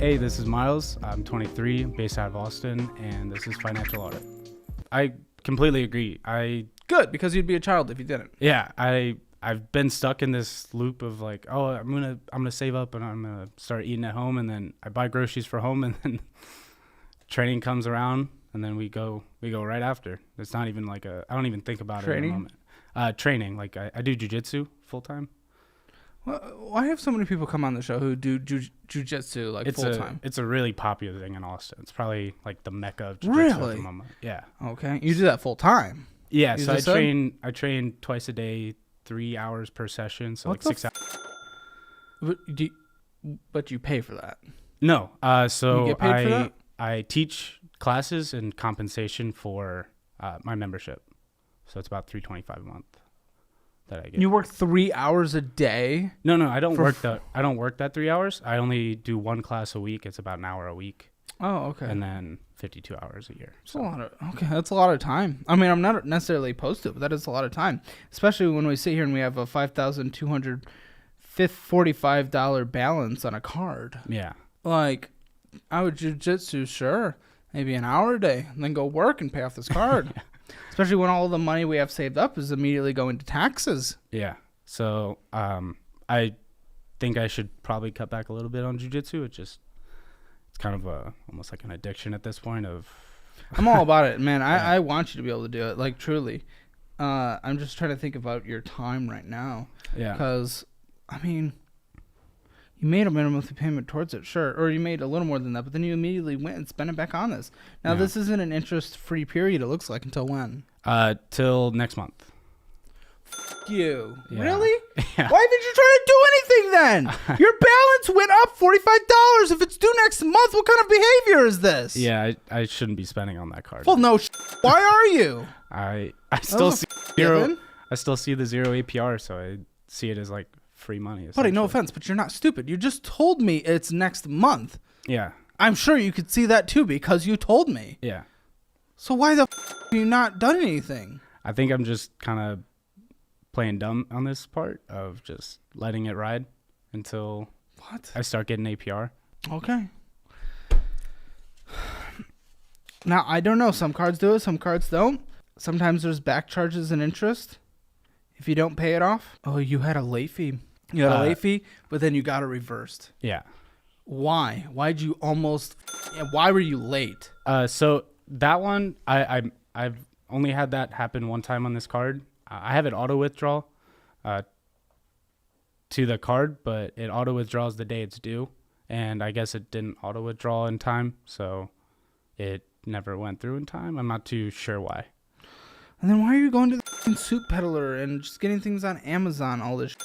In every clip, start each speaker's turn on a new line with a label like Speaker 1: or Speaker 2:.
Speaker 1: Hey, this is Miles. I'm 23, based out of Austin, and this is Financial Audit. I completely agree.
Speaker 2: Good, because you'd be a child if you didn't.
Speaker 1: Yeah, I've been stuck in this loop of like, oh, I'm gonna save up and I'm gonna start eating at home, and then I buy groceries for home, and then training comes around, and then we go right after. It's not even like I don't even think about it in the moment. Training, like I do jujitsu full time.
Speaker 2: Well, why have so many people come on the show who do jujitsu like full time?
Speaker 1: It's a really popular thing in Austin. It's probably like the mecca of jujitsu
Speaker 2: Really?
Speaker 1: at the moment. Yeah.
Speaker 2: Okay, you do that full time.
Speaker 1: Yeah, so I train twice a day, 3 hours per session, so
Speaker 2: What
Speaker 1: like 6 hours.
Speaker 2: But you pay for that.
Speaker 1: No, so
Speaker 2: You get paid for that?
Speaker 1: I teach classes and compensation for my membership, so it's about $325 a month that I get.
Speaker 2: You work 3 hours a day?
Speaker 1: No, I don't work that 3 hours. I only do one class a week. It's about an hour a week.
Speaker 2: Oh, okay.
Speaker 1: And then 52 hours a year.
Speaker 2: That's a lot of time. I mean, I'm not necessarily opposed to it, but that is a lot of time, especially when we sit here and we have a $5,245 balance on a card.
Speaker 1: Yeah.
Speaker 2: Like, I would jujitsu, sure, maybe an hour a day, and then go work and pay off this card. Yeah. Especially when all the money we have saved up is immediately going to taxes.
Speaker 1: Yeah. So I think I should probably cut back a little bit on jiu-jitsu. It's kind of almost like an addiction at this point of...
Speaker 2: I'm all about it, man. I want you to be able to do it, like, truly. I'm just trying to think about your time right now.
Speaker 1: Yeah.
Speaker 2: Because, I mean, you made a minimum monthly payment towards it, sure. Or you made a little more than that, but then you immediately went and spent it back on this. Now, This isn't an interest-free period, it looks like, until when?
Speaker 1: Till next month.
Speaker 2: You.
Speaker 1: Yeah.
Speaker 2: Really?
Speaker 1: Yeah.
Speaker 2: Why did you try to do anything then? Your balance went up $45. If it's due next month, what kind of behavior is this?
Speaker 1: Yeah, I shouldn't be spending on that card.
Speaker 2: Well, no. Why are you?
Speaker 1: I still see the zero APR, so I see it as like free money.
Speaker 2: Buddy, no offense, but you're not stupid. You just told me it's next month.
Speaker 1: Yeah.
Speaker 2: I'm sure you could see that too because you told me.
Speaker 1: Yeah.
Speaker 2: So why the have you not done anything?
Speaker 1: I think I'm just kind of playing dumb on this part of just letting it ride until I start getting APR.
Speaker 2: Okay. Now, I don't know. Some cards do it, some cards don't. Sometimes there's back charges and interest if you don't pay it off. Oh, you had a late fee. You had a late fee, but then you got it reversed.
Speaker 1: Yeah.
Speaker 2: Why? Why were you late?
Speaker 1: So that one, I've only had that happen one time on this card. I have it auto withdraw to the card, but it auto withdraws the day it's due, and I guess it didn't auto withdraw in time, so it never went through in time. I'm not too sure why.
Speaker 2: And then why are you going to the soup peddler and just getting things on Amazon, all this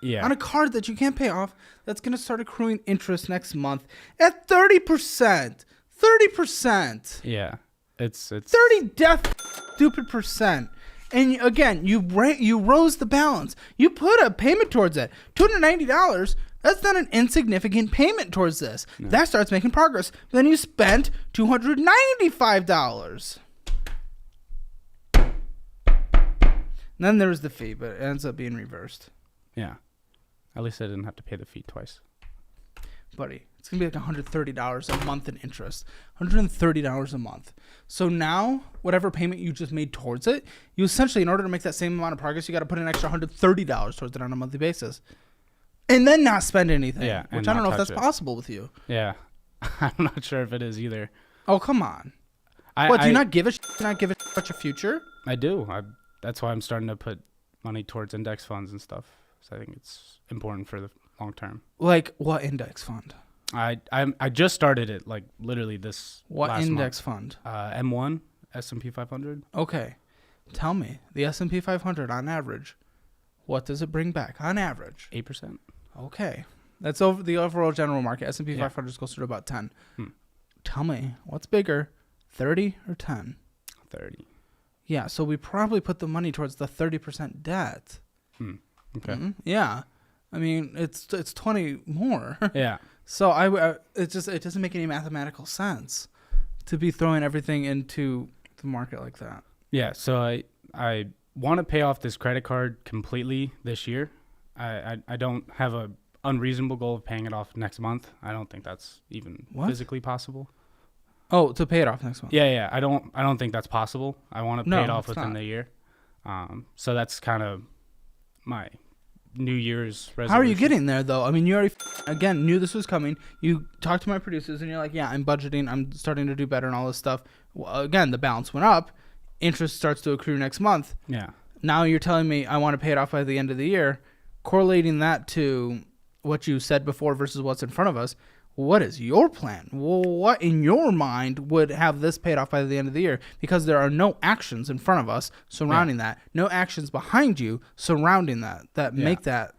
Speaker 1: Yeah.
Speaker 2: on a card that you can't pay off that's going to start accruing interest next month at 30%. 30%.
Speaker 1: Yeah. It's
Speaker 2: 30 stupid percent. And again, you rose the balance. You put a payment towards it. $290. That's not an insignificant payment towards this. No. That starts making progress. Then you spent $295. Then there was the fee, but it ends up being reversed.
Speaker 1: Yeah. At least I didn't have to pay the fee twice.
Speaker 2: Buddy, it's going to be like $130 a month in interest. $130 a month. So now, whatever payment you just made towards it, you essentially, in order to make that same amount of progress, you got to put an extra $130 towards it on a monthly basis. And then not spend anything. Yeah, which I don't know if that's possible with you.
Speaker 1: Yeah. I'm not sure if it is either.
Speaker 2: Oh, come on. Do you not give a shit about your future?
Speaker 1: I do. That's why I'm starting to put money towards index funds and stuff. So I think it's important for the long term.
Speaker 2: Like what index fund?
Speaker 1: I just started it like literally this last
Speaker 2: index
Speaker 1: month.
Speaker 2: fund?
Speaker 1: M1 S&P 500.
Speaker 2: Okay, tell me the S&P 500 on average. What does it bring back on average?
Speaker 1: 8%.
Speaker 2: Okay, that's over the overall general market. S&P 500 is closer to about 10. Tell me what's bigger, 30 or 10?
Speaker 1: 30.
Speaker 2: Yeah, so we probably put the money towards the 30% debt.
Speaker 1: Okay.
Speaker 2: Mm-hmm. Yeah. I mean, it's 20 more.
Speaker 1: Yeah.
Speaker 2: So it doesn't make any mathematical sense to be throwing everything into the market like that.
Speaker 1: Yeah. So I want to pay off this credit card completely this year. I don't have a unreasonable goal of paying it off next month. I don't think that's even physically possible.
Speaker 2: Oh, to pay it off next month.
Speaker 1: Yeah. I don't think that's possible. I want to pay it off within the year. So that's kind of my New Year's resolution.
Speaker 2: How are you getting there, though? I mean, you already, again, knew this was coming. You talked to my producers, and you're like, yeah, I'm budgeting. I'm starting to do better and all this stuff. Well, again, the balance went up. Interest starts to accrue next month.
Speaker 1: Yeah.
Speaker 2: Now you're telling me I want to pay it off by the end of the year. Correlating that to what you said before versus what's in front of us, what is your plan? What in your mind would have this paid off by the end of the year? Because there are no actions in front of us surrounding that, no actions behind you surrounding that make that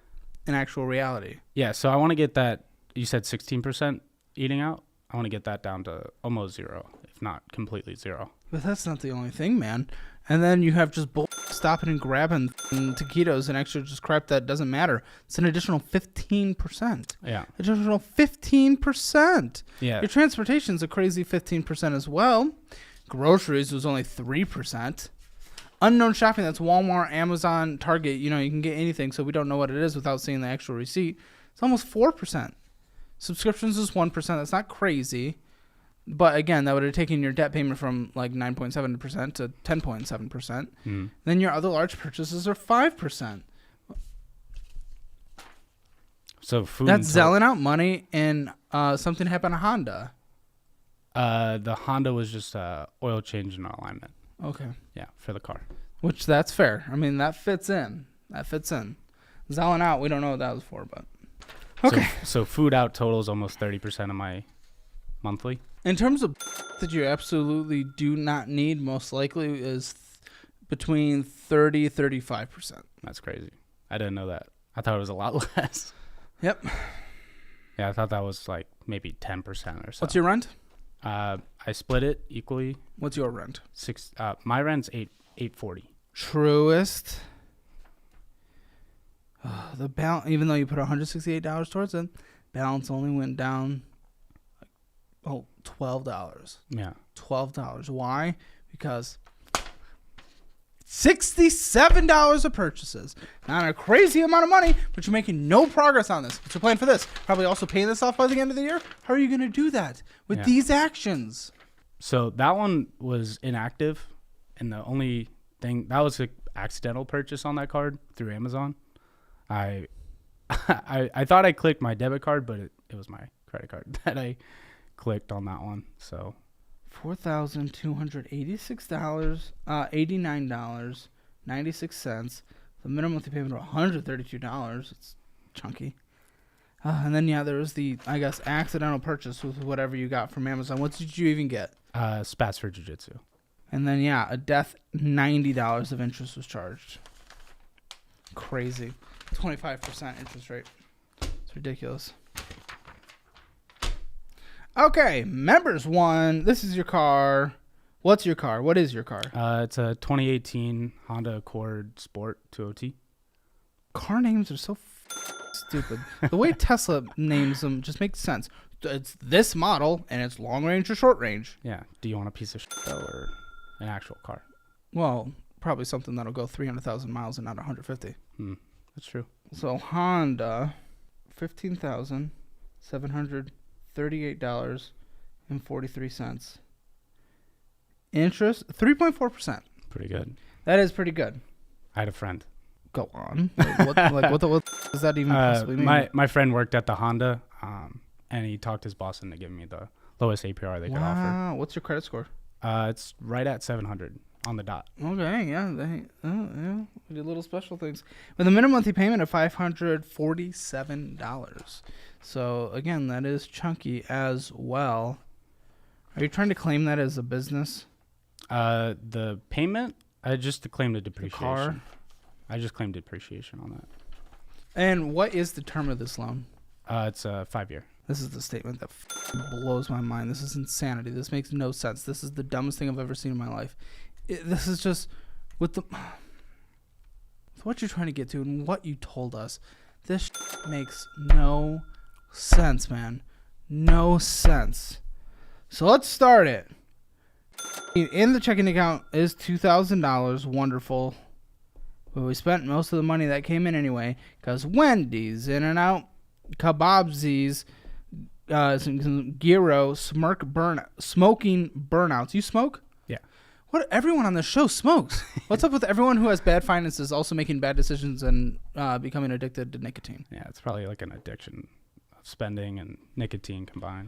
Speaker 2: an actual reality.
Speaker 1: Yeah, so I want to get that, you said 16% eating out. I want to get that down to almost zero, if not completely zero.
Speaker 2: But that's not the only thing, man. And then you have just stopping and grabbing taquitos and extra just crap that doesn't matter. It's an additional 15%.
Speaker 1: Yeah.
Speaker 2: Additional 15%.
Speaker 1: Yeah.
Speaker 2: Your transportation's a crazy 15% as well. Groceries was only 3%. Unknown shopping, that's Walmart, Amazon, Target. You can get anything, so we don't know what it is without seeing the actual receipt. It's almost 4%. Subscriptions is 1%. That's not crazy. But again, that would have taken your debt payment from like 9.7% to 10.7%. Then your other large purchases are 5%.
Speaker 1: So food.
Speaker 2: That's selling out money, and something happened to Honda.
Speaker 1: The Honda was just oil change and alignment.
Speaker 2: Okay.
Speaker 1: Yeah, for the car.
Speaker 2: Which that's fair. I mean, that fits in. Selling out, we don't know what that was for, but okay.
Speaker 1: So food out totals almost 30% of my monthly.
Speaker 2: In terms of that you absolutely do not need, most likely is between 30-35%.
Speaker 1: That's crazy. I didn't know that. I thought it was a lot less.
Speaker 2: Yep.
Speaker 1: Yeah, I thought that was like maybe 10% or so.
Speaker 2: What's your rent?
Speaker 1: I split it equally.
Speaker 2: What's your rent?
Speaker 1: My rent's $840.
Speaker 2: Truest. The balance, even though you put $168 towards it, balance only went down. $12.
Speaker 1: Yeah.
Speaker 2: $12. Why? Because $67 of purchases. Not a crazy amount of money, but you're making no progress on this. What's your plan for this? Probably also paying this off by the end of the year? How are you going to do that with these actions?
Speaker 1: So that one was inactive, and the only thing, that was an accidental purchase on that card through Amazon. I thought I clicked my debit card, but it was my credit card that I clicked on that one. So
Speaker 2: $4,286, $89.96. The minimum monthly payment of $132. It's chunky. And then there was the, I guess, accidental purchase with whatever you got from Amazon. What did you even get?
Speaker 1: Spats for Jiu-Jitsu.
Speaker 2: And then a death $90 of interest was charged. Crazy. 25% interest rate. It's ridiculous. Okay, members one. This is your car. What's your car? What is your car?
Speaker 1: It's a 2018 Honda Accord Sport 2OT.
Speaker 2: Car names are so stupid. The way Tesla names them just makes sense. It's this model, and it's long range or short range.
Speaker 1: Yeah. Do you want a piece of shit though, or an actual car?
Speaker 2: Well, probably something that'll go 300,000 miles and not 150.
Speaker 1: That's true.
Speaker 2: So Honda, $15,738.43. Interest 3.4%.
Speaker 1: Pretty good.
Speaker 2: That is pretty good.
Speaker 1: I had a friend.
Speaker 2: Go on. What does that even possibly mean?
Speaker 1: My friend worked at the Honda, and he talked his boss into giving me the lowest APR they could offer.
Speaker 2: Wow. What's your credit score?
Speaker 1: It's right at 700 on the dot.
Speaker 2: Okay, yeah. We did little special things. With a minimum monthly payment of $547. So, again, that is chunky as well. Are you trying to claim that as a business?
Speaker 1: The payment, I just claimed a depreciation.
Speaker 2: The car?
Speaker 1: I just claimed depreciation on that.
Speaker 2: And what is the term of this loan?
Speaker 1: It's a 5-year.
Speaker 2: This is the statement that blows my mind. This is insanity. This makes no sense. This is the dumbest thing I've ever seen in my life. This is just with what you're trying to get to and what you told us. This makes no sense, man. No sense. So let's start it. In the checking account is $2,000. Wonderful. But we spent most of the money that came in anyway because Wendy's, In-N-Out, Kebabsies, Gyro, smoking burnouts. You smoke?
Speaker 1: Yeah.
Speaker 2: What? Everyone on this show smokes. What's up with everyone who has bad finances also making bad decisions and becoming addicted to nicotine?
Speaker 1: Yeah, it's probably like an addiction of spending and nicotine combined.